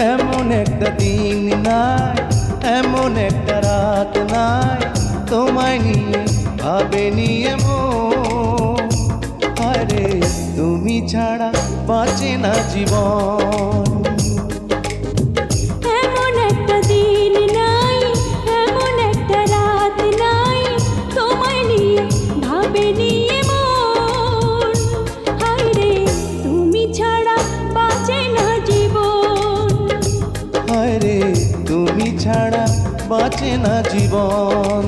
এমন একটা দিন নাই, এমন একটা রাত নাই, তোমায় নিয়ে ভাবেনি এমন। আরে তুমি ছাড়া বাঁচে না জীবন। এমন একটা দিন নাই, এমন একটা রাত নাই, তোমায় নিয়ে ভাবেনি এমন। হায়রে তুমি ছাড়া বাঁচে না জীবন। আরে তুমি ছাড়া বাঁচে না জীবন।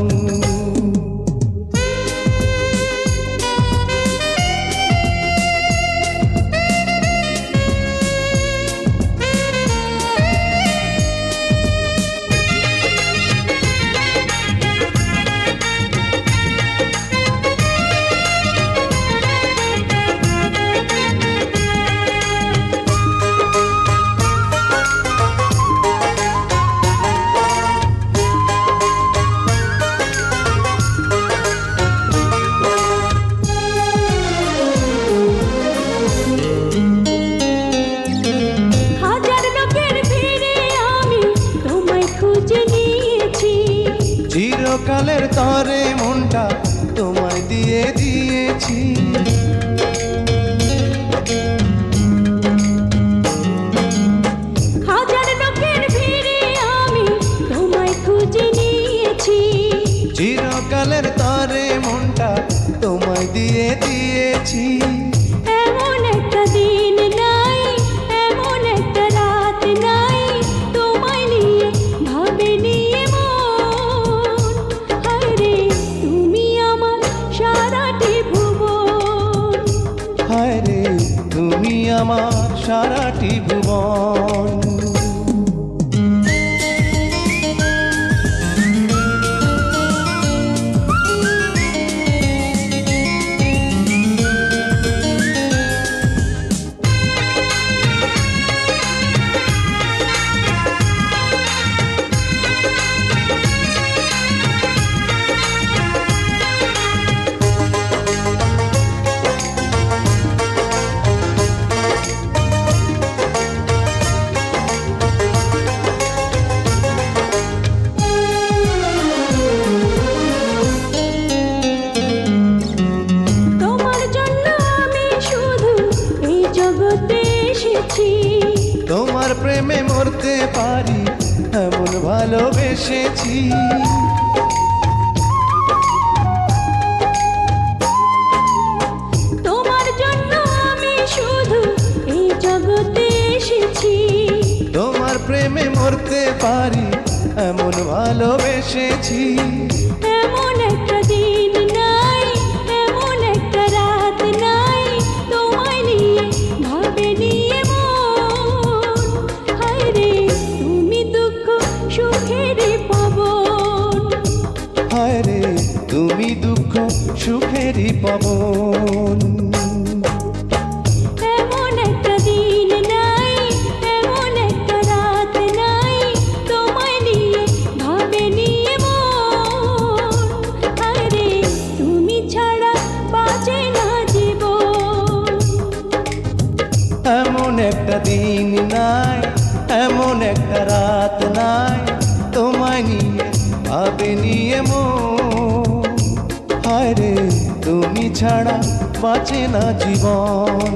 চিরকালের তরে মনটা তোমায় দিয়ে দিয়েছি। হাজার লোকের ভিড়ে আমি তোমায় খুঁজে নিয়েছি। চিরকালের তরে মনটা তোমায় দিয়ে দিয়েছি। এমন একটা দিন নাই, এমন একটা রাত নাই, তোমায় নিয়ে ভাবেনি এমন। হায়রে তুমি আমার সারাটি ভুবন। হায়রে তুমি আমার সারাটি ভুবন। তোমার প্রেমে মরতে পারি এমন ভালোবেসেছি। তোমার জন্য আমি শুধু এই জগতে এসেছি। তোমার প্রেমে মরতে পারি এমন ভালোবেসেছি। এমন একটা দিন নাই, এমন একটা রাত নাই, তোমায় নিয়ে ভাবেনি এমন। হায়রে তুমি দুঃখ সুখের পাবন। হায়রে তুমি দুঃখ সুখেরই পাবন। এমন একটা দিন নাই, এমন একটা রাত নাই, তোমায় নিয়ে ভাবেনি এমন। হায়রে তুমি ছাড়া বাঁচে না জীবন। এমন একটা দিন নাই, এমন একটা রাত নাই, তোমায় নিয়ে ভাবেনি এমন। হায়রে তুমি ছাড়া বাঁচে না জীবন।